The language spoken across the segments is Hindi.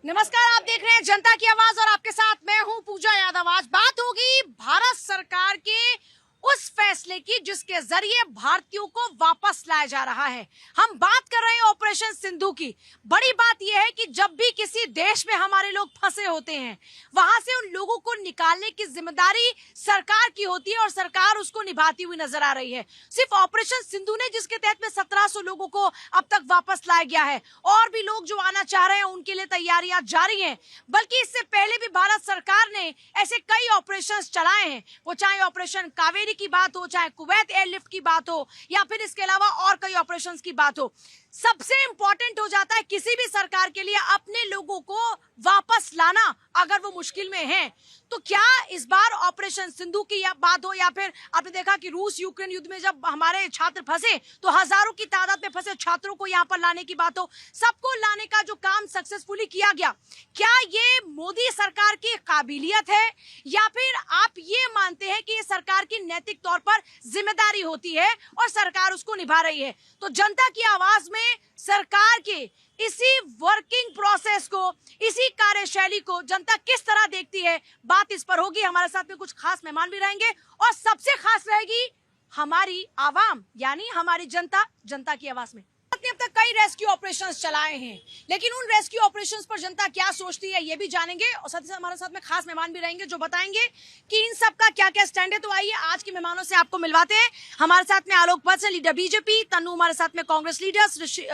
नमस्कार, आप देख रहे हैं जनता की आवाज और आपके साथ मैं हूं पूजा यादव। आज बात होगी भारत सरकार के उस फैसले की जिसके जरिए भारतीयों को वापस लाया जा रहा है। हम बात कर रहे हैं ऑपरेशन सिंधु की। बड़ी बात यह है कि जब भी किसी देश में हमारे लोग फंसे होते हैं, वहां से उन लोगों को निकालने की जिम्मेदारी सरकार की होती है और सरकार उसको निभाती हुई नजर आ रही है। सिर्फ ऑपरेशन सिंधु ने जिसके तहत में 1700 लोगों को अब तक वापस लाया गया है, और भी लोग जो आना चाह रहे हैं उनके लिए तैयारियां जारी हैं। बल्कि इससे पहले भी भारत सरकार ने ऐसे कई ऑपरेशंस चलाए हैं, वो चाहे ऑपरेशन कावेरी की बात हो, चाहे कुवैत एयरलिफ्ट की बात हो, या फिर इसके अलावा और कई ऑपरेशंस की बात हो। सबसे इंपॉर्टेंट हो जाता है किसी भी सरकार के लिए अपने लोगों को वापस लाना, अगर वो मुश्किल में है। तो क्या इस बार ऑपरेशन सिंधु की बात हो, या फिर आपने देखा कि रूस यूक्रेन युद्ध में जब हमारे छात्र फंसे तो हजारों की तादाद में फंसे छात्रों को यहाँ पर लाने की बात हो, सबको लाने का जो काम सक्सेसफुली किया गया, क्या ये मोदी सरकार की काबिलियत है, या फिर आप ये मानते हैं कि ये सरकार की नैतिक तौर पर जिम्मेदारी होती है और सरकार उसको निभा रही है? तो जनता की आवाज में सरकार के इसी वर्किंग प्रोसेस को, इसी कार्यशैली को जनता किस तरह देखती है, बात इस पर होगी। हमारे साथ में कुछ खास मेहमान भी रहेंगे और सबसे खास रहेगी हमारी आवाम, यानी हमारी जनता, जनता की आवाज में। भारत ने अब तक कई रेस्क्यू ऑपरेशंस चलाए हैं, लेकिन उन रेस्क्यू ऑपरेशंस पर जनता क्या सोचती है ये भी जानेंगे, और साथ ही साथ हमारे साथ में खास मेहमान भी रहेंगे जो बताएंगे कि इन सब का क्या क्या स्टैंड है। तो आइए आज के मेहमानों से आपको मिलवाते हैं। हमारे साथ में आलोक बत्स लीडर बीजेपी, तन्नू हमारे साथ में कांग्रेस लीडर,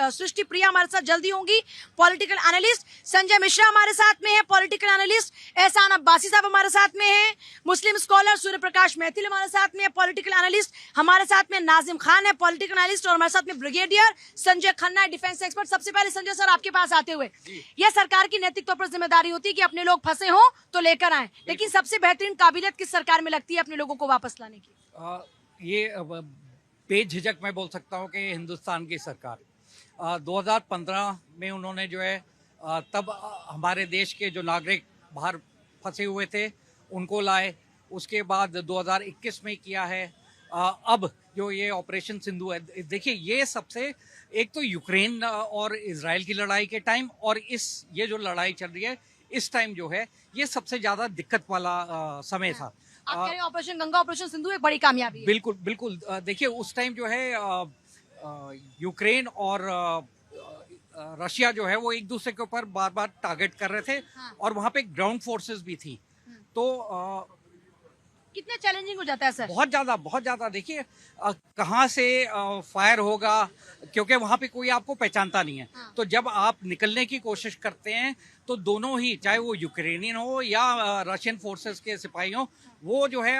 सृष्टि प्रिया हमारे साथ जल्दी होंगी पॉलिटिकल एनालिस्ट, संजय मिश्रा हमारे साथ में है पॉलिटिकल एनालिस्ट, एहसान अब्बासी साहब हमारे साथ में है, मुस्लिम स्कॉलर सूर्य प्रकाश मैथिल हमारे साथ में पॉलिटिकल एनालिस्ट, हमारे साथ में नाजिम खान है पॉलिटिकल एनालिस्ट, और हमारे साथ में brigadier Sanjay Khanna defence expert. सबसे पहले संजय सर आपके पास आते हुए, यह सरकार की नैतिक तौर पर जिम्मेदारी होती है कि अपने लोग फंसे हों तो लेकर आए, लेकिन सबसे बेहतरीन काबिलियत किस सरकार में लगती है अपने लोगों को वापस लाने की? ये बेझिझक मैं बोल सकता हूँ कि हिंदुस्तान की सरकार 2015 में उन्होंने जो है तब हमारे देश के जो नागरिक बाहर फंसे हुए थे उनको लाए। उसके बाद 2021 में किया है। अब जो ये ऑपरेशन सिंधु है, देखिए ये सबसे, एक तो यूक्रेन और इजराइल की लड़ाई के टाइम और ये जो लड़ाई चल रही है इस टाइम जो है, ये सबसे ज्यादा दिक्कत वाला समय था। आप कह रहे हैं ऑपरेशन गंगा, ऑपरेशन सिंधु एक बड़ी कामयाबी है। बिल्कुल बिल्कुल। देखिए उस टाइम जो है यूक्रेन और रशिया जो है वो एक दूसरे के ऊपर बार बार टारगेट कर रहे थे। हाँ। और वहां पे ग्राउंड फोर्सेस भी थी। तो कितना चैलेंजिंग हो जाता है सर? बहुत ज्यादा। देखिए कहाँ से फायर होगा, क्योंकि वहां पे कोई आपको पहचानता नहीं है। हाँ। तो जब आप निकलने की कोशिश करते हैं तो दोनों ही, चाहे वो यूक्रेनियन हो या रशियन फोर्सेस के सिपाही हो, वो जो है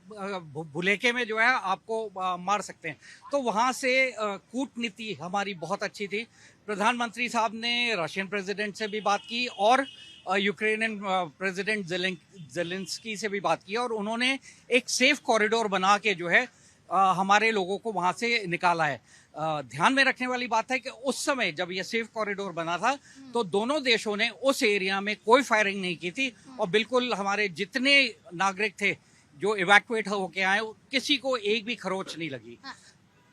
भुलेखे में जो है आपको मार सकते हैं। तो वहां से कूटनीति हमारी बहुत अच्छी थी। प्रधानमंत्री साहब ने रशियन प्रेसिडेंट से भी बात की और यूक्रेनियन प्रेसिडेंट जेलेंस्की से भी बात की, और उन्होंने एक सेफ कॉरिडोर बना के जो है हमारे लोगों को वहां से निकाला है। ध्यान में रखने वाली बात है कि उस समय जब ये सेफ कॉरिडोर बना था तो दोनों देशों ने उस एरिया में कोई फायरिंग नहीं की थी, और बिल्कुल हमारे जितने नागरिक थे जो इवैक्यूएट होके आए, किसी को एक भी खरोच नहीं लगी।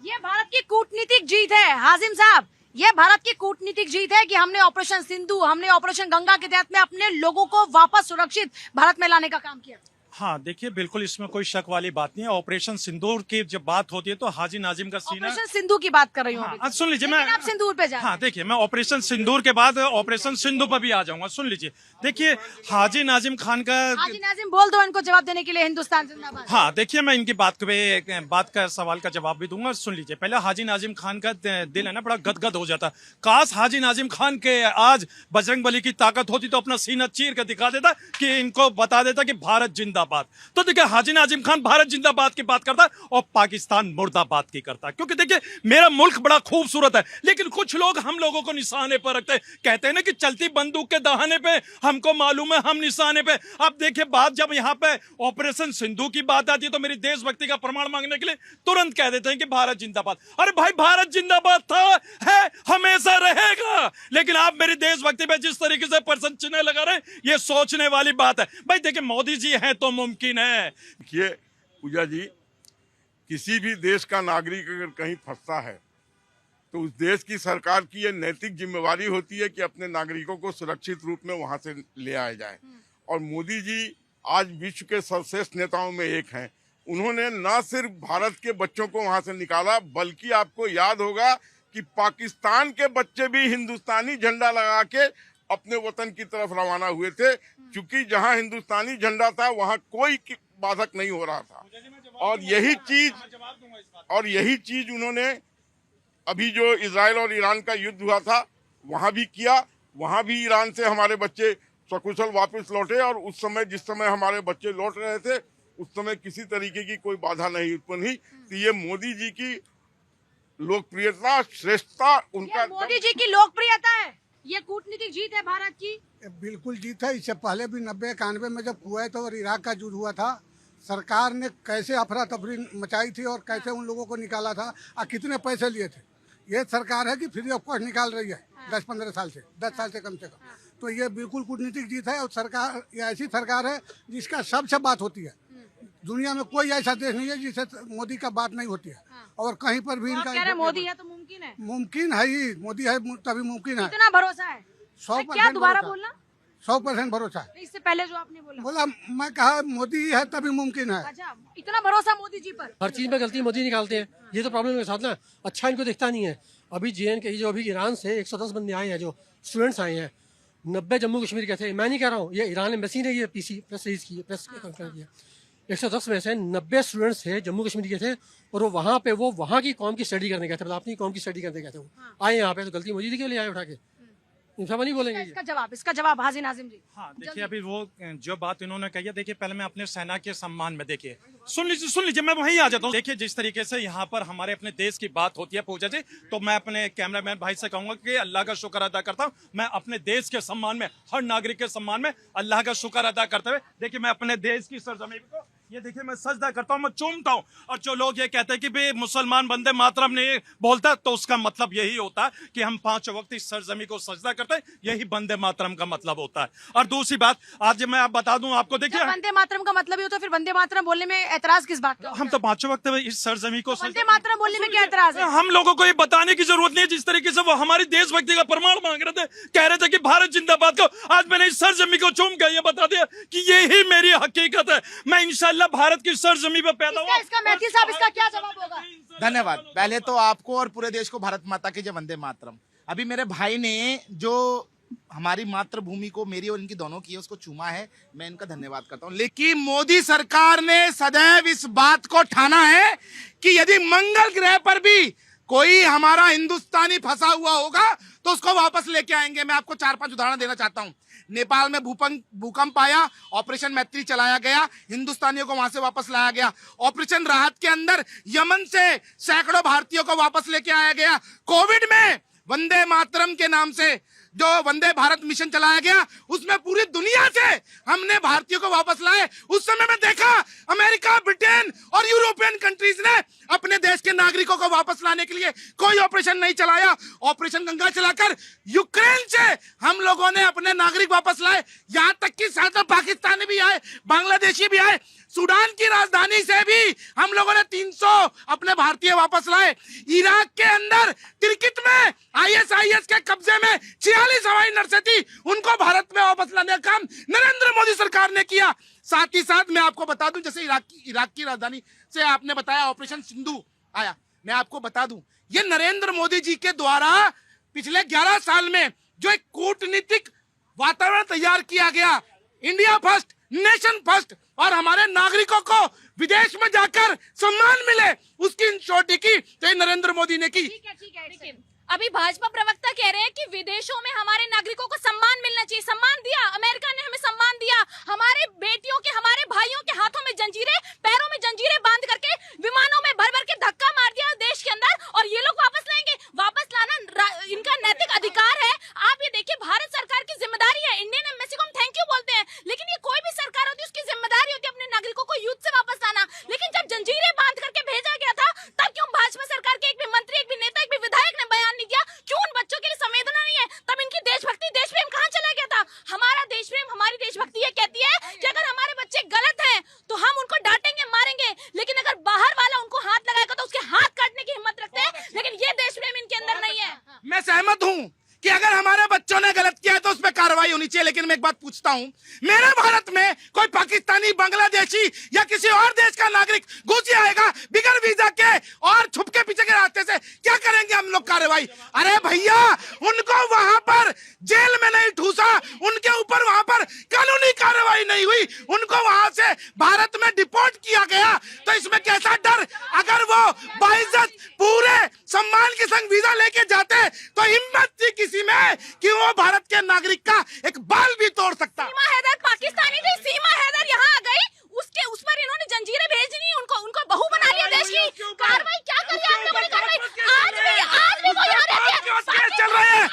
ये भारत की कूटनीतिक जीत है हाजिम साहब, ये भारत की कूटनीतिक जीत है कि हमने ऑपरेशन सिंधु, हमने ऑपरेशन गंगा के तहत में अपने लोगों को वापस सुरक्षित भारत में लाने का काम किया। हाँ देखिए, बिल्कुल इसमें कोई शक वाली बात नहीं है। ऑपरेशन सिंदूर की जब बात होती है तो हाजी नाजिम का सीन है। ऑपरेशन सिंधु की बात कर रही हूँ। हाँ, सुन लीजिए, मैं आप सिंदूर पे जा रहे हैं। हाँ देखिए, मैं ऑपरेशन सिंदूर के बाद ऑपरेशन सिंधु पर भी आ जाऊंगा। सुन लीजिए, देखिए हाजी नाजिम खान का, हाजी नाजिम बोल दो इनको जवाब देने के लिए, हिंदुस्तान जिंदाबाद। हाँ देखिए, मैं इनकी बात का सवाल का जवाब भी दूंगा। सुन लीजिए, पहले हाजी नाजिम खान का दिल है ना बड़ा गदगद हो जाता। काश हाजी नाजिम खान के आज बजरंग बली की ताकत होती तो अपना सीना चीर कर दिखा देता, कि इनको बता देता कि भारत जिंदाबाद। तो देखिए हाजी नाजिम खान भारत जिंदाबाद की बात करता और पाकिस्तान मुर्दाबाद की करता। क्योंकि देखिए मेरा मुल्क बड़ा खूबसूरत है, लेकिन कुछ लोग हम लोगों को निशाने पर रखते हैं। कहते हैं ना कि चलती बंदूक के दहाने पे हमको मालूम है हम निशाने पे। अब देखिए बात जब यहाँ पे ऑपरेशन सिंधु की बात आती है तो मेरी देशभक्ति का प्रमाण मांगने के लिए तुरंत कह देते हैं कि भारत जिंदाबाद। अरे भाई, भारत जिंदाबाद था, है, हमेशा रहेगा। लेकिन आप मेरी देशभक्ति पे जिस तरीके से प्रश्न चिन्ह लगा रहे हैं, ये सोचने वाली बात है। भाई देखिए, मोदी जी हैं तो मुमकिन है। देखिए पूजा जी, किसी भी देश का नागरिक अगर कहीं फंसता है तो उस देश की सरकार की ये नैतिक जिम्मेवारी होती है कि अपने नागरिकों को सुरक्षित रूप में वहां से ले आया जाए। और मोदी जी आज विश्व के सर्वश्रेष्ठ नेताओं में एक हैं। उन्होंने न सिर्फ भारत के बच्चों को वहां से निकाला, बल्कि आपको याद होगा कि पाकिस्तान के बच्चे भी हिंदुस्तानी झंडा लगा के अपने वतन की तरफ रवाना हुए थे, क्योंकि जहां हिंदुस्तानी झंडा था वहां कोई बाधक नहीं हो रहा था। और यही चीज उन्होंने अभी जो इजराइल और ईरान का युद्ध हुआ था वहां भी किया। वहां भी ईरान से हमारे बच्चे सकुशल वापस लौटे, और उस समय जिस समय हमारे बच्चे लौट रहे थे उस समय किसी तरीके की कोई बाधा नहीं उत्पन्न हुई। तो ये मोदी जी की लोकप्रियता, श्रेष्ठता, उनका मोदी जी की लोकप्रियता है, ये कूटनीतिक जीत है भारत की। बिल्कुल जीत है। इससे पहले भी 90-91 में जब कुवैत और इराक का युद्ध हुआ था, सरकार ने कैसे अफरा तफरी मचाई थी और कैसे उन लोगों को निकाला था और कितने पैसे लिए थे। ये सरकार है कि फ्री ऑफ कॉस्ट निकाल रही है 10-15 साल से, 10 साल से कम से कम। तो ये बिल्कुल कूटनीतिक जीत है। और सरकार ये ऐसी सरकार है जिसका सबसे बात होती है। दुनिया में कोई ऐसा देश नहीं है जिससे मोदी का बात नहीं होती है। और कहीं पर भी इनका कह रहे मोदी है तो मुमकिन है। मुमकिन है ही, मोदी है तभी मुमकिन है। इतना भरोसा है? 100% क्या दोबारा बोलना? 100% भरोसा है। इससे पहले जो आपने बोला मैं कहा मोदी है तभी मुमकिन है। अच्छा, इतना भरोसा मोदी जी पर? हर चीज में गलती मोदी निकालते हैं, ये तो प्रॉब्लम के साथ ना। अच्छा इनको दिखता नहीं है। अभी JN के जो अभी ईरान से 110 बंदे आए हैं, जो स्टूडेंट्स आए हैं, 90 जम्मू कश्मीर के थे। मैं नहीं कह रहा हूँ, ये ईरान एम्बेसी ने ये प्रेस रिलीज की, प्रेस कॉन्फ्रेंस किया। 110 में से 90 स्टूडेंट्स थे जम्मू कश्मीर के थे, और वो वहाँ की कौम की स्टडी करने गए थे। मतलब अपनी कौम की स्टडी करने गए थे। वो आए यहाँ पे, तो गलती मोदी जी के लिए आए उठा के। नहीं बोलेंगे। इसका जवाब हाजी नाजिम जी। हाँ, देखिए अभी वो जो बात इन्होंने कही है, देखिए पहले मैं अपने सेना के सम्मान में, देखिए सुन लीजिए मैं वहीं आ जाता हूँ। देखिए जिस तरीके से यहाँ पर हमारे अपने देश की बात होती है पूजा जी, तो मैं अपने कैमरामैन भाई से कहूंगा कि अल्लाह का शुक्र अदा करता हूँ। मैं अपने देश के सम्मान में, हर नागरिक के सम्मान में अल्लाह का शुक्र अदा करते हुए, देखिए मैं अपने देश की सरजमीन को ये देखिए मैं सजदा करता हूँ, मैं चूमता हूँ। और जो लोग ये कहते हैं कि भाई मुसलमान बंदे मातरम नहीं बोलता, तो उसका मतलब यही होता है कि हम 5 वक्त इस सरजमी को सजदा करते हैं। यही बंदे मातरम का मतलब होता है। और दूसरी बात, आज मैं आप बता दूं आपको, देखिए वंदे मातरम का मतलब ही होता है, फिर वंदे मातरम बोलने में ऐतराज किस बात का? हम तो 5 वक्त इस सरजमी को वंदे मातरम बोलने में क्या ऐतराज है? हम लोगों को ये बताने की जरूरत नहीं है। जिस तरीके से वो हमारी देशभक्ति का प्रमाण मांग रहे थे, कह रहे थे कि भारत जिंदाबाद को, आज मैंने इस सरजमी को चूम कर ये बता दिया कि यही मेरी हकीकत है। मैं इंशाल्लाह भारत की सरजमी पे पैदा हुआ। इसका मेहदी साहब, इसका क्या जवाब होगा? धन्यवाद। पहले तो आपको और पूरे देश को भारत माता की जय, वंदे मातरम। अभी मेरे भाई ने जो हमारी मातृभूमि को, मेरी और इनकी दोनों की, उसको चूमा है, मैं इनका धन्यवाद करता हूं। लेकिन मोदी सरकार ने सदैव इस बात को ठाना है कि यदि मंगल ग्रह पर भी कोई हमारा हिंदुस्तानी फंसा हुआ होगा तो उसको वापस लेके आएंगे। मैं आपको 4-5 उदाहरण देना चाहता हूं। नेपाल में भूकंप आया, ऑपरेशन मैत्री चलाया गया, हिंदुस्तानियों को वहां से वापस लाया गया। ऑपरेशन राहत के अंदर यमन से सैकड़ों भारतीयों को वापस लेके आया गया। कोविड में वंदे मातरम के नाम से जो वंदे भारत मिशन चलाया गया, उसमें पूरी दुनिया से हमने भारतीयों को वापस लाए। उस समय में देखा अमेरिका, ब्रिटेन और यूरोपियन कंट्रीज ने अपने देश के नागरिकों को वापस लाने के लिए कोई ऑपरेशन नहीं चलाया। ऑपरेशन गंगा चलाकर यूक्रेन से हम लोगों ने अपने नागरिक वापस लाए। यहां तक कि साथ पाकिस्तानी भी आए, बांग्लादेशी भी आए, सूडान की राजधानी से भी हम लोगों ने 300 अपने भारतीय वापस लाए। इराक के अंदर तिरकित में ISIS के कब्जे में 46 हवाई नर्सें थी, उनको भारत में वापस लाने का काम नरेंद्र मोदी सरकार ने किया। साथ ही साथ मैं आपको बता दूं, जैसे इराक की राजधानी से आपने बताया ऑपरेशन सिंधु आया, मैं आपको बता दूं ये नरेंद्र मोदी जी के द्वारा पिछले 11 साल में जो एक कूटनीतिक वातावरण तैयार किया गया, इंडिया फर्स्ट, नेशन फर्स्ट, और हमारे नागरिकों को विदेश में जाकर सम्मान मिले, उसकी इंश्योरिटी की तो ये नरेंद्र मोदी ने की। ठीक है। अभी भाजपा प्रवक्ता कह रहे हैं कि विदेशों में हमारे नागरिकों को सम्मान मिलना चाहिए। सम्मान दिया, अमेरिका ने हमें सम्मान दिया। हमारे बेटियों के, हमारे भाइयों के हाथों में जंजीरें, पैरों में जंजीरें बांध करके विमानों में भर भर के धक्का मार दिया देश के अंदर, और ये लोग वापस लाएंगे। वापस लाना इनका नैतिक अधिकार है। आप ये देखिए, भारत सरकार की जिम्मेदारी है। इंडियन एम्बेसी को हम थैंक यू बोलते हैं, लेकिन ये कोई भी सरकार होती है, उसकी जिम्मेदारी होती है अपने नागरिकों को युद्ध से वापस लाना। लेकिन जब जंजीरें बांध करके भेजा गया था, तब क्यों भाजपा सरकार के एक भी मंत्री, एक भी नेता, एक भी विधायक ने बयान नहीं दिया? क्यों उन बच्चों के लिए संवेदना नहीं है? तब इनकी देशभक्ति, देश प्रेम होनी चाहिए, लेकिन मैं एक बात पूछता हूं, मेरे भारत में कोई पाकिस्तानी, बांग्लादेशी या किसी और देश का नागरिक घुस आएगा बिगर वीजा के और छुपके पीछे के रास्ते से, क्या करेंगे हम लोग कार्रवाई? अरे भैया, उनको वहां पर जेल में नहीं ठूसा, उनके ऊपर वहां पर कानूनी कार्रवाई नहीं हुई, उनको वहां से भारत में डिपोर्ट किया गया, तो इसमें कैसा डर? अगर वो बाइज्जत पूरे सम्मान के संग वीजा लेके जाते तो हिम्मत थी किसी में कि वो भारत के नागरिक का एक बाल भी तोड़ सकता। सीमा हैदर पाकिस्तानी थी, सीमा हैदर यहाँ आ गई, उसके उस पर इन्होंने जंजीरें भेज दी, उनको बहू बना लिया देश की। कार्रवाई क्या करी आपने? बड़ी कार्रवाई आज भी वो यहाँ रहती है। केस चल रहे हैं,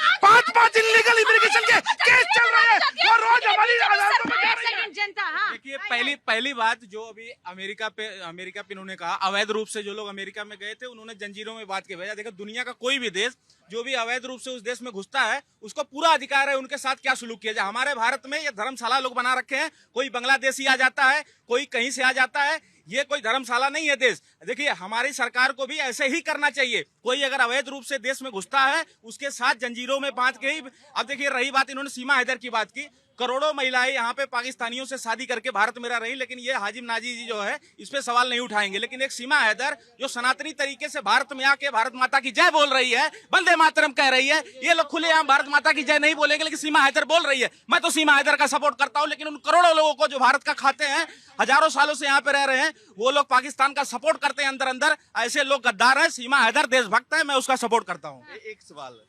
5 इलीगल इमिग्रेशन के केस चल रहे हैं, वो रोज हमारी अदालतों में जा रही है। जनता, हाँ, देखिए, पहली बात जो अभी अमेरिका पे इन्होंने कहा, अवैध रूप से जो लोग अमेरिका में गए थे उन्होंने जंजीरों में बांध के भेजा। देखो, दुनिया का कोई भी देश जो भी अवैध रूप से उस देश में घुसता है, उसको पूरा अधिकार है उनके साथ क्या सुलूक किया जाए। हमारे भारत में ये धर्मशाला लोग बना रखे हैं, कोई बांग्लादेशी आ जाता है, कोई कहीं से आ जाता है, ये कोई धर्मशाला नहीं है देश। देखिए, हमारी सरकार को भी ऐसे ही करना चाहिए। कोई अगर अवैध रूप से देश में घुसता है, उसके साथ जंजीरों में बांध के ही। अब देखिए, रही बात, इन्होंने सीमा हैदर की बात की, करोड़ों महिलाएं यहाँ पे पाकिस्तानियों से शादी करके भारत में रह रही, लेकिन ये हाजिम नाजी जी जो है इस पे सवाल नहीं उठाएंगे। लेकिन एक सीमा हैदर जो सनातनी तरीके से भारत में आके भारत माता की जय बोल रही है, वंदे मातरम कह रही है, ये लोग खुलेआम भारत माता की जय नहीं बोलेंगे, लेकिन सीमा हैदर बोल रही है। मैं तो सीमा हैदर का सपोर्ट करता हूँ, लेकिन उन करोड़ों लोगों को जो भारत का खाते हैं, हजारों सालों से यहाँ पे रह रहे हैं, वो लोग पाकिस्तान का सपोर्ट करते हैं अंदर अंदर। ऐसे लोग गद्दार हैं। सीमा हैदर देशभक्त है, मैं उसका सपोर्ट करता हूँ। एक सवाल,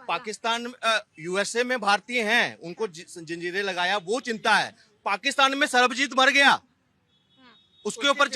पाकिस्तान यूएसए में भारतीय हैं, उनको जंजीरें लगाया, वो चिंता है। पाकिस्तान में सरबजीत मर गया, उसके ऊपर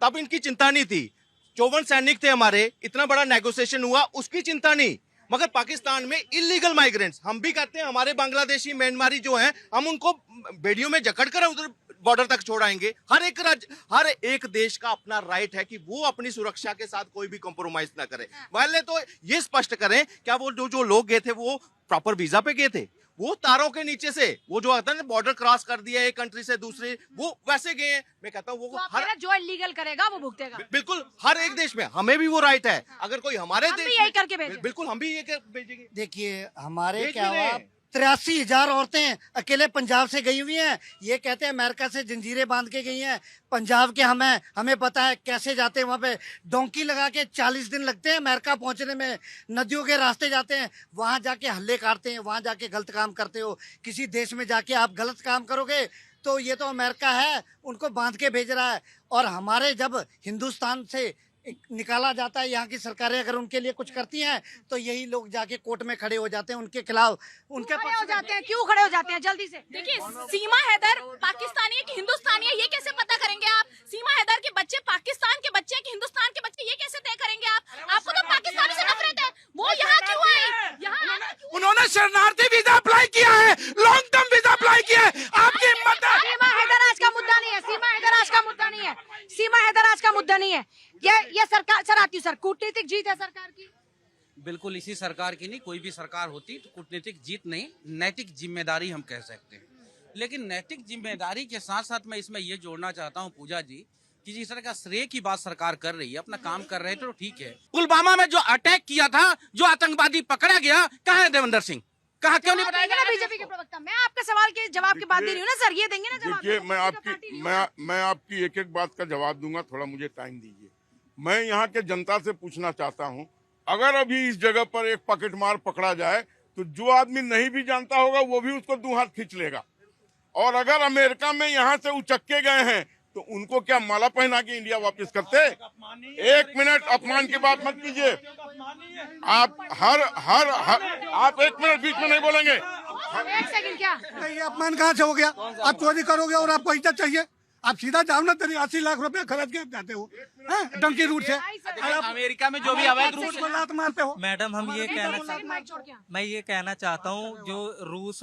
तब इनकी चिंता नहीं थी। 54 सैनिक थे हमारे, इतना बड़ा नेगोशिएशन हुआ, उसकी चिंता नहीं। मगर पाकिस्तान में इलीगल माइग्रेंट्स, हम भी कहते हैं हमारे बांग्लादेशी, म्यांमारी जो हैं, हम उनको बेड़ियों में जकड़ कर उधर बॉर्डर तक छोड़ाएंगे। हर एक देश का अपना राइट है कि वो अपनी सुरक्षा के साथ कोई भी कॉम्प्रोमाइज ना करे। पहले तो ये स्पष्ट करें, क्या वो जो लोग गए थे वो प्रॉपर वीजा पे गए थे? वो तारों के नीचे से, वो जो आता है ना, बॉर्डर क्रॉस कर दिया एक कंट्री से दूसरे, वो वैसे गए हैं। मैं कहता हूँ वो तो जो इलीगल करेगा वो भुगतेगा। बिल्कुल, हर एक देश में हमें भी वो राइट है। अगर कोई हमारे हम देश भी यही करके भेजें। बिल्कुल, हम भी ये भेजेंगे। देखिए, हमारे भेज क्या भी रहे हुआ, हैं। 83,000 औरतें अकेले पंजाब से गई हुई हैं। ये कहते हैं अमेरिका से जंजीरें बांध के गई हैं। पंजाब के हमें पता है कैसे जाते हैं वहाँ पे। डोंकी लगा के 40 दिन लगते हैं अमेरिका पहुँचने में। नदियों के रास्ते जाते हैं, वहाँ जाके हल्ले काटते हैं, वहाँ जाके गलत काम करते हो। किसी देश में जाके आप गलत काम करोगे तो ये तो अमेरिका है, उनको बांध के भेज रहा है। और हमारे जब हिंदुस्तान से निकाला जाता है, यहाँ की सरकारें अगर उनके लिए कुछ करती हैं तो यही लोग जाके कोर्ट में खड़े हो जाते हैं उनके खिलाफ। उनके खड़े हो जाते हैं, क्यों खड़े हो जाते हैं? जल्दी से। देखिए, सीमा हैदर पाकिस्तानी है कि हिंदुस्तानी है, ये कैसे पता करेंगे आप? सीमा हैदर के बच्चे पाकिस्तान के बच्चे कि हिंदुस्तान के बच्चे, ये कैसे तय करेंगे आप? आपको तो पाकिस्तानी से नफरत है। वो यहाँ क्यों आई? यहाँ उन्होंने शरणार्थी वीजा अप्लाई किया है, लॉन्ग टर्म वीजा अप्लाई किया है। आपकी हिम्मत है? सीमा हैदर आज का मुद्दा नहीं है। सीमा हैदर आज का मुद्दा नहीं है। सीमा हैदर आज का मुद्दा नहीं है। ये सरकार, सर आती हूँ सर, कूटनीतिक जीत है सरकार की। बिल्कुल इसी सरकार की नहीं, कोई भी सरकार होती तो कूटनीतिक जीत नहीं, नैतिक जिम्मेदारी हम कह सकते हैं। लेकिन नैतिक जिम्मेदारी के साथ साथ मैं इसमें ये जोड़ना चाहता हूँ पूजा जी, कि जिस तरह का श्रेय की बात सरकार कर रही है, अपना काम कर रहे थे तो ठीक है। पुलवामा में जो अटैक किया था, जो आतंकवादी पकड़ा गया, कहाँ है देवेंद्र सिंह? कहा क्यों नहीं बताया? बीजेपी के प्रवक्ता, मैं आपके सवाल के जवाब की बात दे रही हूँ ना सर, ये देंगे ना जवाब? देखिए, मैं आपकी एक एक बात का जवाब दूंगा, थोड़ा मुझे टाइम दीजिए। मैं यहाँ के जनता से पूछना चाहता हूँ, अगर अभी इस जगह पर एक पॉकेटमार पकड़ा जाए तो जो आदमी नहीं भी जानता होगा वो भी उसको 2 हाथ खींच लेगा। और अगर अमेरिका में यहाँ से उचक्के गए हैं तो उनको क्या माला पहना के इंडिया वापस करते? 1 मिनट, अपमान की बात मत कीजिए। आप आप 1 मिनट बीच में नहीं बोलेंगे। 1 सेकंड, क्या ये अपमान कहाँ से हो गया? आप चोरी करोगे और आपको इज्जत चाहिए? आप सीधा जाओ ना, तेरी 80 लाख रुपए खर्च के आप जाते हो डंकी रूट से। अमेरिका में जो भी अवैध रूप से लात मारते हो। मैडम, मैं ये कहना चाहता हूँ, जो रूस,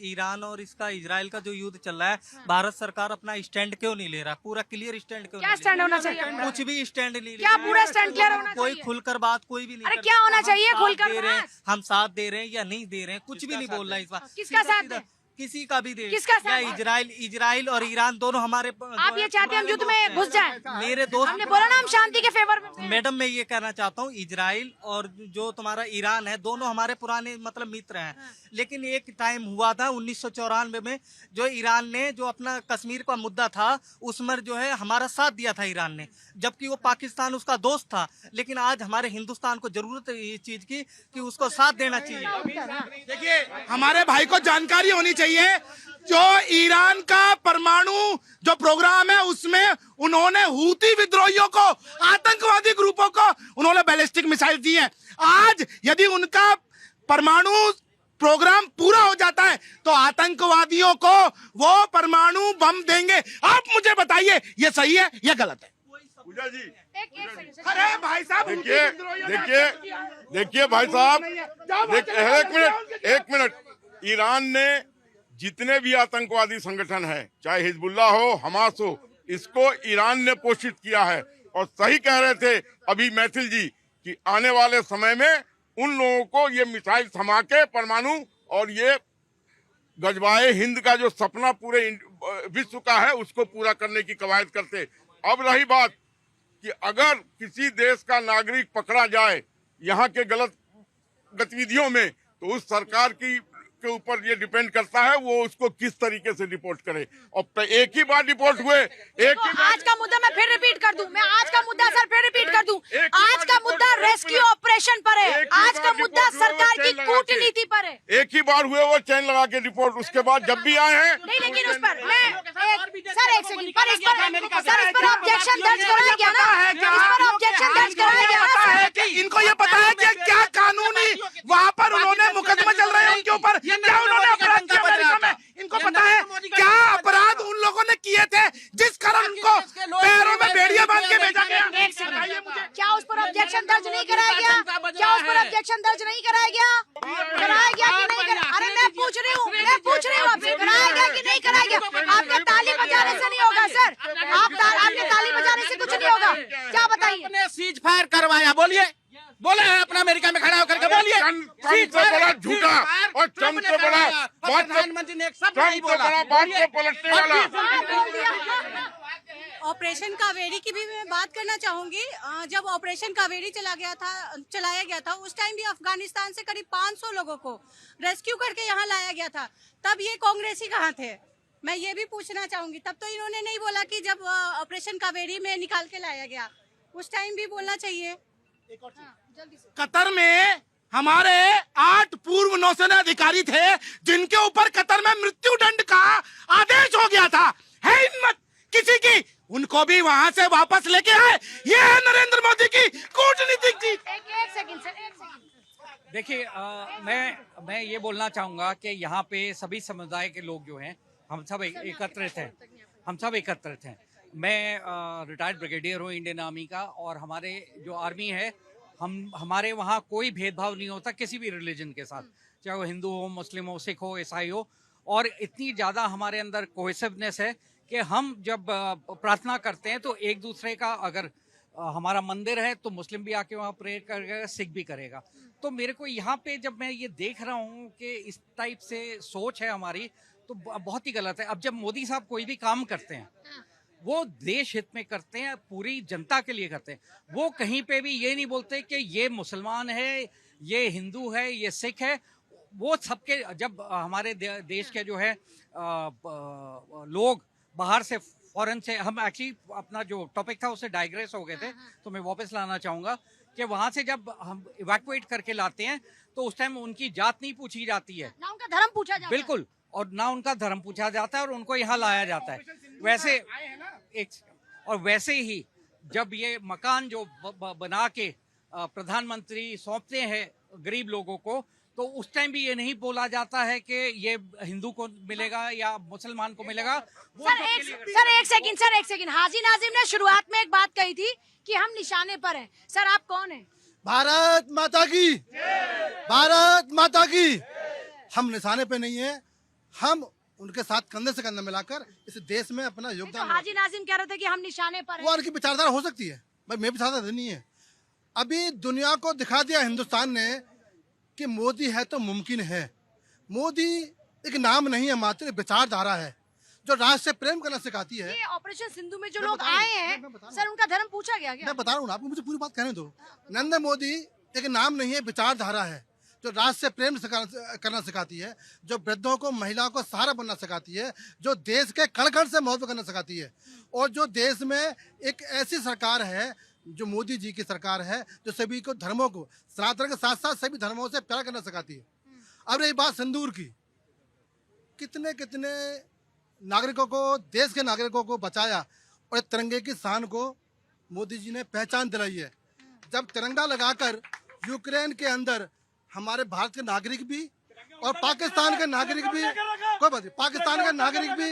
ईरान और इसका इजराइल का जो युद्ध चल रहा है, भारत सरकार अपना स्टैंड क्यों नहीं ले रहा? पूरा क्लियर स्टैंड क्यों? क्या स्टैंड होना चाहिए? कुछ भी स्टैंड नहीं, क्या पूरा स्टैंड क्लियर होना चाहिए? कोई खुलकर बात कोई भी नहीं। अरे क्या होना चाहिए खुलकर? हम साथ दे रहे हैं या नहीं दे रहे हैं, कुछ भी नहीं बोल रहा इस बार। किसका साथ? किसी का भी देश, किसका साथ? या इजराइल और ईरान दोनों हमारे आप ये चाहते हैं हम युद्ध में घुस जाएं? मेरे दोस्त, हमने बोला ना हम शांति के फेवर में। मैडम मैं ये कहना चाहता हूँ, इजराइल और जो तुम्हारा ईरान है दोनों हमारे पुराने मतलब मित्र हैं। लेकिन एक टाइम हुआ था 1994 में, जो ईरान ने जो अपना कश्मीर का मुद्दा था उसमें जो है हमारा साथ दिया था ईरान ने, जबकि वो पाकिस्तान उसका दोस्त था। लेकिन आज हमारे हिंदुस्तान को जरूरत है इस चीज की कि उसको साथ देना चाहिए। देखिए, हमारे भाई को जानकारी होनी चाहिए, जो ईरान का परमाणु जो प्रोग्राम है उसमें उन्होंने हूती विद्रोहियों को, आतंकवादी ग्रुपों को उन्होंने बैलिस्टिक मिसाइल दी है। आज यदि उनका परमाणु प्रोग्राम पूरा हो जाता है तो आतंकवादियों को वो परमाणु बम देंगे। आप मुझे बताइए ये सही है या गलत है? पूजा जी, अरे भाई साहब, देखिए भाई साहब, एक मिनट। ईरान ने जितने भी आतंकवादी संगठन है, चाहे हिजबुल्लाह हो, हमास हो, इसको ईरान ने पोषित किया है। और सही कह रहे थे अभी मैथिल जी कि आने वाले समय में उन लोगों को ये मिसाइल थमा के परमाणु और ये गजवाए हिंद का जो सपना पूरे विश्व का है उसको पूरा करने की कवायद करते। अब रही बात कि अगर किसी देश का नागरिक पकड़ा जाए यहाँ के गलत गतिविधियों में, तो उस सरकार के ऊपर ये डिपेंड करता है वो उसको किस तरीके से रिपोर्ट करे। और एक ही बार रिपोर्ट हुए, आज का मुद्दा मैं फिर रिपीट कर दूं, मैं आज का मुद्दा सर फिर रिपीट कर दूं, आज का मुद्दा रेस्क्यू ऑपरेशन पर है, आज का मुद्दा सरकार की कूटनीति पर है। एक ही बार हुए वो चैन लगा के रिपोर्ट, उसके बाद जब भी आए हैं नहीं, लेकिन उस पर मैं सर एक सेकंड पर इस पर ऑब्जेक्शन दर्ज कराया गया ना, इस पर ऑब्जेक्शन दर्ज कराया गया ना। इनको ये पता है कि क्या कानूनी वहाँ पर उन्होंने मुकदमा चल रहे हैं उनके ऊपर, क्या उन्होंने अपराध किया अमेरिका में? इनको पता है क्या अपराध उन लोगों ने किए थे जिस कारण उनको पैरों में बेड़ियां बांध के भेजा गया? क्या उस पर ऑब्जेक्शन दर्ज नहीं कराया गया? क्या उस पर ऑब्जेक्शन दर्ज नहीं कराया गया? कराया गया कि नहीं कराया? अरे मैं पूछ रही हूँ आपसे, कराया गया कि नहीं कराया गया? आपका ताली बजाने से नहीं होगा सर, आपके ताली बजाने से कुछ नहीं होगा। क्या बताइए? सीज फायर करवाया, बोले हैं अपना अमेरिका में खड़ा होकर के बोलिए। चंद से बड़ा झूठा और चंद से बड़ा प्रधानमंत्री ने एक शब्द नहीं बोला, बात को पलटने वाला। ऑपरेशन कावेरी की भी मैं बात करना चाहूंगी। जब ऑपरेशन कावेरी चलाया गया था उस टाइम भी अफगानिस्तान से करीब 500 लोगों को रेस्क्यू करके यहाँ लाया गया था, तब ये कांग्रेसी कहाँ थे? मैं ये भी पूछना चाहूंगी। तब तो इन्होंने नहीं बोला कि जब ऑपरेशन कावेरी में निकाल के लाया गया, उस टाइम भी बोलना चाहिए। कतर में हमारे 8 पूर्व नौसेना अधिकारी थे जिनके ऊपर कतर में मृत्यु दंड का आदेश हो गया था। है हिम्मत किसी की, उनको भी वहां से वापस लेके आए। ये है नरेंद्र मोदी की कूटनीतिक जीत। एक सेकंड सर। देखिए, मैं ये बोलना चाहूँगा कि यहाँ पे सभी समुदाय के लोग जो हैं हम सब एकत्रित हैं। मैं रिटायर्ड ब्रिगेडियर हूँ इंडियन आर्मी का, और हमारे जो आर्मी है हमारे वहाँ कोई भेदभाव नहीं होता किसी भी रिलीजन के साथ, चाहे वो हिंदू हो, मुस्लिम हो, सिख हो, ईसाई हो। और इतनी ज़्यादा हमारे अंदर कोहेसिवनेस है कि हम जब प्रार्थना करते हैं तो एक दूसरे का, अगर हमारा मंदिर है तो मुस्लिम भी आके वहाँ प्रेयर करेगा, सिख भी करेगा। तो मेरे को यहाँ पे जब मैं ये देख रहा हूँ कि इस टाइप से सोच है हमारी, तो बहुत ही गलत है। अब जब मोदी साहब कोई भी काम करते हैं वो देश हित में करते हैं, पूरी जनता के लिए करते हैं। वो कहीं पे भी ये नहीं बोलते कि ये मुसलमान है, ये हिंदू है, ये सिख है। वो सबके, जब हमारे देश के जो है लोग बाहर से, फॉरेन से, हम एक्चुअली अपना जो टॉपिक था उससे डाइग्रेस हो गए थे, तो मैं वापस लाना चाहूँगा कि वहाँ से जब हम इवैक्यूएट करके लाते हैं तो उस टाइम उनकी जात नहीं पूछी जाती है, ना उनका धर्म पूछा जाता है। बिल्कुल, और ना उनका धर्म पूछा जाता है और उनको यहाँ लाया जाता है। वैसे ही जब ये मकान जो बना के प्रधानमंत्री सौंपते हैं गरीब लोगों को, तो उस टाइम भी ये नहीं बोला जाता है कि ये हिंदू को मिलेगा या मुसलमान को मिलेगा। सर एक सेकंड। हाजी नाजिम ने शुरुआत में एक बात कही थी कि हम निशाने पर हैं। सर आप कौन हैं? भारत माता की, भारत माता की। हम निशाने पे नहीं है, हम उनके साथ कंधे से कंधा मिलाकर इस देश में अपना योगदान। तो हाजी नाजिम कह रहे थे कि हम निशाने पर हैं। वो उनकी विचारधारा हो सकती है, भाई मेरी विचारधारा नहीं है। अभी दुनिया को दिखा दिया हिंदुस्तान ने कि मोदी है तो मुमकिन है। मोदी एक नाम नहीं है, मात्र विचारधारा है जो राष्ट्र से प्रेम करना सिखाती है। ये ऑपरेशन सिंधु में जो मैं लोग बता रहा आए हूँ, हैं मैं बता रहा हूँ। सर, उनका धर्म पूछा गया क्या? मैं बता रहा हूँ ना आपको, मुझे पूरी बात कहने दो। नरेंद्र मोदी एक नाम नहीं है, विचारधारा है जो राष्ट्र से प्रेम करना सिखाती है, जो वृद्धों को, महिलाओं को सहारा बनना सिखाती है, जो देश के कण कण से महत्व करना सिखाती है, और जो देश में एक ऐसी सरकार है जो मोदी जी की सरकार है जो सभी को, धर्मों को, सनातन के साथ साथ सभी धर्मों से प्यार करना सिखाती है। अब रही बात सिंदूर की, कितने कितने नागरिकों को, देश के नागरिकों को बचाया और तिरंगे की शान को मोदी जी ने पहचान दिलाई है। जब तिरंगा लगाकर यूक्रेन के अंदर हमारे भारत के नागरिक भी और पाकिस्तान के नागरिक भी, कोई बात नहीं, पाकिस्तान के नागरिक भी,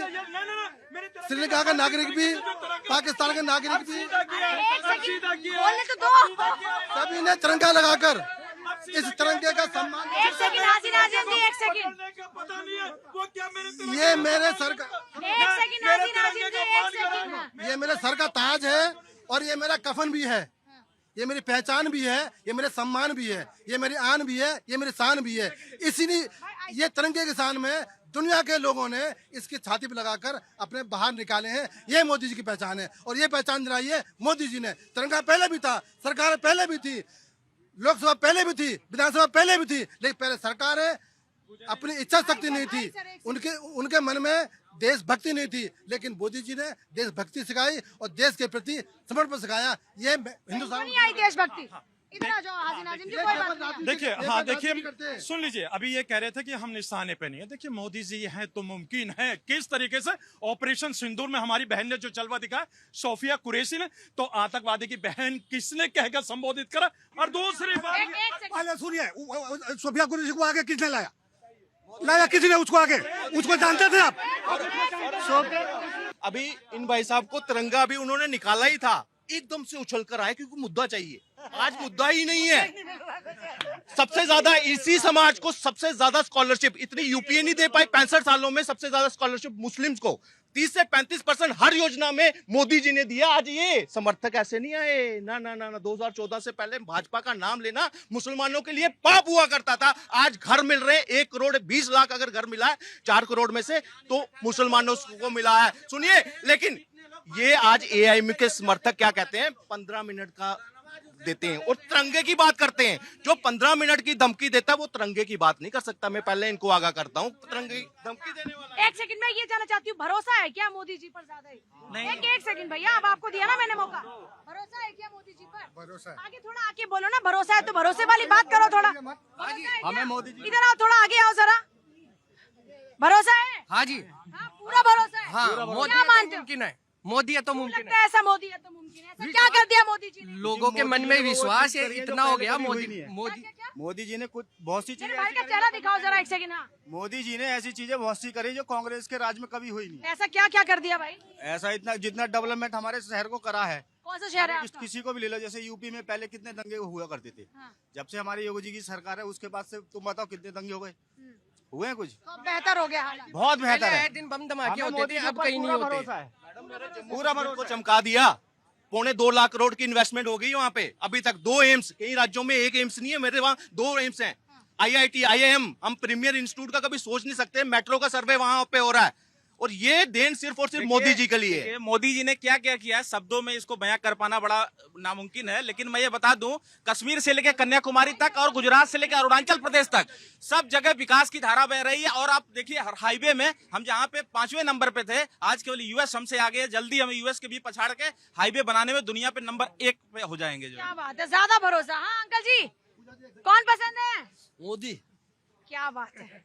श्रीलंका का नागरिक भी, पाकिस्तान के नागरिक भी, बोलने तो दो। सभी ने तिरंगा लगाकर इस तिरंगे का सम्मान। एक सेकंड हाजिर नाज़िम जी, एक सेकंड, ये मेरे सर का, एक सेकंड हाजिर नाज़िम जी, एक सेकंड। हाँ। ये मेरे सर का ताज है और ये मेरा कफन भी है, ये मेरी पहचान भी है, ये मेरे सम्मान भी है, ये मेरी आन भी है, ये मेरी शान भी है। इसीलिए ये तिरंगे के शान में दुनिया के लोगों ने इसकी छाती पे लगाकर अपने बाहर निकाले हैं। ये मोदी जी की पहचान है और ये पहचान दिलाई है मोदी जी ने। तिरंगा पहले भी था, सरकार पहले भी थी, लोकसभा पहले भी थी, विधानसभा पहले भी थी, लेकिन पहले सरकार है, अपनी इच्छा शक्ति नहीं थी, उनके मन में देशभक्ति नहीं थी, लेकिन मोदी जी ने देशभक्ति सिखाई और देश के प्रति समर्पण सिखाया। ये हिंदुस्तान नहीं आई देशभक्ति। इधर आ जाओ हाजिर नाज़िम जी, कोई बात नहीं। देखिए, हाँ देखिए, सुन लीजिए, अभी ये कह रहे थे कि हम निशाने पे नहीं है। देखिए, मोदी जी हैं तो मुमकिन है। किस तरीके से ऑपरेशन सिंदूर में हमारी बहन ने जो जलवा दिखाया, सोफिया कुरैशी ने, तो आतंकवादी की बहन किसने कहकर संबोधित करा। और दूसरी बात, पहले सुनिए, सोफिया कुरैशी को आगे किसने लाया? लाया किसी ने उसको आगे? उसको जानते थे आप? अभी इन भाई साहब को तिरंगा अभी उन्होंने निकाला ही था, एकदम से उछल कर आए क्योंकि मुद्दा चाहिए। आज मुद्दा ही नहीं है। सबसे ज्यादा इसी समाज को सबसे ज्यादा स्कॉलरशिप इतनी यूपीए नहीं दे पाई 65 सालों में। सबसे ज्यादा स्कॉलरशिप मुस्लिम्स को 30 से 35% हर योजना में मोदी जी ने दिया। आज ये समर्थक ऐसे नहीं आए, ना ना ना ना। 2014 से पहले भाजपा का नाम लेना मुसलमानों के लिए पाप हुआ करता था। आज घर मिल रहे 1 करोड़ 20 लाख अगर घर मिला है 4 करोड़ में से, तो मुसलमानों को मिला है। सुनिए, लेकिन ये आज एआईएम के समर्थक क्या कहते हैं, 15 मिनट का देते हैं और तिरंगे की बात करते हैं। जो 15 मिनट की धमकी देता है वो तिरंगे की बात नहीं कर सकता। मैं पहले इनको आगाह करता हूँ, तिरंगे की धमकी देने वाला। एक सेकंड में ये जानना चाहती हूँ, भरोसा है क्या मोदी जी पर ज्यादा? एक सेकंड भैया, अब आपको दिया ना मैंने मौका, भरोसा है क्या मोदी जी पर? भरोसा है। आगे थोड़ा आके बोलो ना, भरोसा है तो भरोसे वाली बात करो थोड़ा। हमें मोदी जी, इधर आओ, थोड़ा आगे आओ जरा। भरोसा है? हाँ जी, हाँ, पूरा भरोसा है। हाँ, क्या मानते हो? है, मोदी है तो मुमकिन लगता है ऐसा मोदी है तो मुमकिन है। ऐसा क्या कर दिया मोदी जी ने? लोगों के मन में विश्वास है, इतना हो गया। मोदी जी ने कुछ बहुत सी मेरे चीजें भाई का चेहरा दिखाओ जरा एक सेकंड। हाँ, मोदी जी ने ऐसी चीजें बहुत सी करी जो कांग्रेस के राज में कभी हुई नहीं। ऐसा क्या क्या कर दिया भाई? ऐसा इतना जितना डेवलपमेंट हमारे शहर को करा है, कौन सा शहर है आपका? किसी को भी ले लो। जैसे यूपी में पहले कितने दंगे हुआ करते थे, हाँ। जब से हमारी योगी जी की सरकार है उसके बाद से तुम बताओ कितने दंगे हो गए? हुए हैं कुछ? तो बेहतर हो गया हालात। बहुत बेहतर है। दिन बम धमाके हमें होते मोदी थे, जी अब पर कहीं नहीं पूरा होते। भरोसा है। पूरा भरोसा को चमका दिया। 2.25 लाख करोड़ की इन्वेस्टमेंट हो गई वहां पे। अभी तक 2 एम्स, कई राज्यों में 1 एम्स नहीं है, मेरे वहां 2 एम्स हैं। IIT, IIM, हम प्रीमियर इंस्टीट्यूट का कभी सोच नहीं सकते। मेट्रो का सर्वे वहां पे हो रहा है और ये देन सिर्फ और सिर्फ मोदी जी के लिए है। मोदी जी ने क्या क्या किया है, शब्दों में इसको बयां कर पाना बड़ा नामुमकिन है। लेकिन मैं ये बता दूं, कश्मीर से लेकर कन्याकुमारी तक और गुजरात से लेकर अरुणाचल प्रदेश तक सब जगह विकास की धारा बह रही है। और आप देखिए, हर हाईवे में हम जहां पे 5वें नंबर पे थे, आज केवल यूएस हमसे आगे है। जल्दी हम यूएस के भी पछाड़ के हाईवे बनाने में दुनिया पे नंबर 1 पे हो जाएंगे। जो क्या बात है, ज्यादा भरोसा। हाँ अंकल जी, कौन पसंद है? मोदी क्या बात है,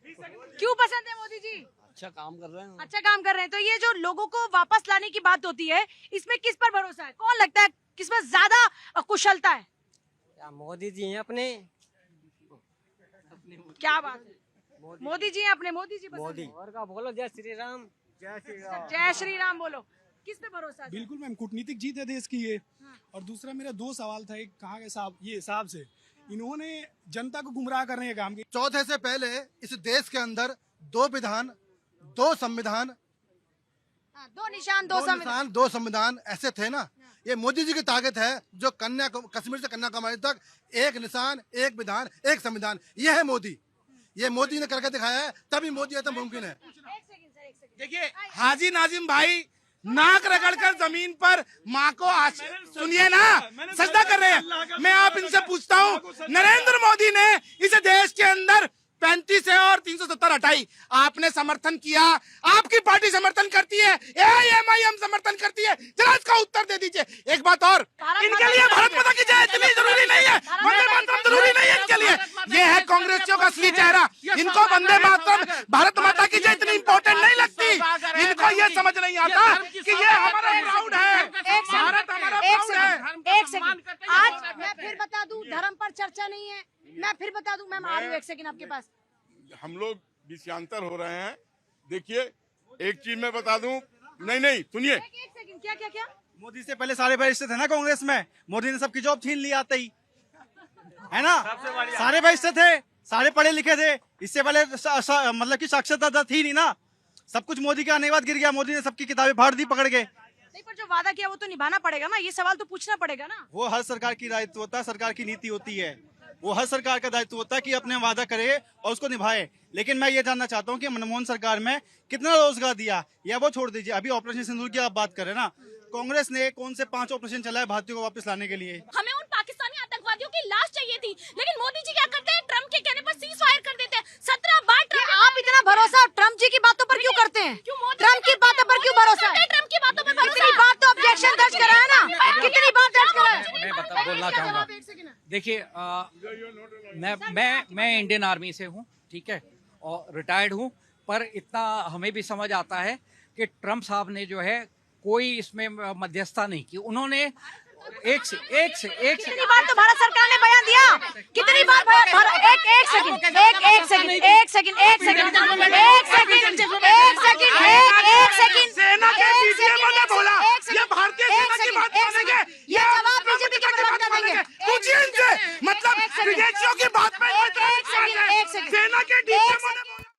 क्यों पसंद है मोदी जी? अच्छा काम कर रहे हैं। अच्छा काम कर रहे हैं। तो ये जो लोगों को वापस लाने की बात होती है, इसमें किस पर भरोसा है? कौन लगता है किसमें ज्यादा कुशलता है? क्या मोदी जी हैं अपने? क्या बात है, मोदी जी हैं अपने। मोदी जी पसंद है। और का बोलो, जय श्री राम। जय श्री राम बोलो। किस पे भरोसा है? बिल्कुल मैम, कूटनीतिक जीत है देश की ये। और दूसरा मेरा 2 सवाल था। एक, कहाँ के साहब ये हिसाब से इन्होंने जनता को गुमराह करने का काम किया। चौथे से पहले इस देश के अंदर 2 विधान, 2 संविधान, 2 निशान 2 संविधान, 2 संविधान ऐसे थे ना। ये मोदी जी की ताकत है जो कश्मीर से कन्याकुमारी तक 1 निशान, 1 विधान, 1 संविधान। ये है मोदी। ये मोदी ने करके दिखाया है, तभी मोदी है तो मुमकिन है। देखिए हाजी नाजिम भाई नाक रगड़कर जमीन पर माँ को सुनिए ना, सजदा कर रहे हैं। मैं आप इनसे पूछता हूँ, नरेंद्र मोदी ने इस देश के अंदर 35 है और 370 हटाई, आपने समर्थन किया, आपकी पार्टी समर्थन करती है, एआईएमआईएम समर्थन करती है, जरा इसका उत्तर दे दीजिए। एक बात और, इनके लिए भारत माता की जय इतनी जरूरी नहीं है, वंदे मातरम जरूरी नहीं है इनके लिए। ये है कांग्रेसियों का असली चेहरा, इनको वंदे मातरम भारत माता की जय इतनी इंपॉर्टेंट नहीं लगती, इनको ये समझ नहीं आता कि ये हमारा प्राउड है, भारत हमारा प्राउड है। एक सेकंड, आज मैं फिर बता दूं, धर्म पर चर्चा नहीं है। मैं फिर बता दूं, मैं आ रही हूं एक सेकंड आपके पास। हम लोग विषयांतर हो रहे हैं। देखिए एक चीज मैं बता दूं, नहीं सुनिए, एक सेकंड, क्या क्या क्या? मोदी से पहले सारे वरिष्ठ थे ना कांग्रेस में, मोदी ने सबकी जॉब छीन ली आते ही, है ना। सारे वरिष्ठ थे, सारे पढ़े लिखे थे, इससे पहले मतलब की साक्षरता थी नहीं ना। सब कुछ मोदी के आने के बाद गिर गया, मोदी ने सबकी किताबें फाड़ दी पकड़ के। नहीं, पर जो वादा किया वो तो निभाना पड़ेगा ना, ये सवाल तो पूछना पड़ेगा ना। वो हर सरकार की दायित्व होता है, सरकार की नीति होती है, वो हर सरकार का दायित्व होता है कि अपने वादा करे और उसको निभाए। लेकिन मैं ये जानना चाहता हूँ कि मनमोहन सरकार में कितना रोजगार दिया, या वो छोड़ दीजिए, अभी ऑपरेशन सिंदूर की आप बात करें ना, कांग्रेस ने कौन से 5 ऑपरेशन चलाए भारतीयों को वापस लाने के लिए। हमें उन पाकिस्तानी आतंकवादियों की लाश चाहिए थी, लेकिन मोदी जी क्या करते हैं, ट्रम्प के कहने पर सीज फायर कर देते हैं। 17 बार आप इतना भरोसा ट्रम्प जी की बातों पर क्यों करते हैं? ट्रम्प की बातों पर क्यों भरोसा है? ट्रम्प की बातों पर कितनी बार तो ऑब्जेक्शन दर्ज कराया ना, कितनी बार दर्ज कराया? मैं बोलना चाहूंगा, देखिए मैं इंडियन आर्मी से हूँ, ठीक है, और रिटायर्ड हूँ, पर इतना हमें भी समझ आता है कि ट्रम्प साहब ने जो है कोई इसमें मध्यस्थता नहीं की। उन्होंने एक कितनी बार तो भारत सरकार ने बयान दिया, कितनी बार एक सेकंड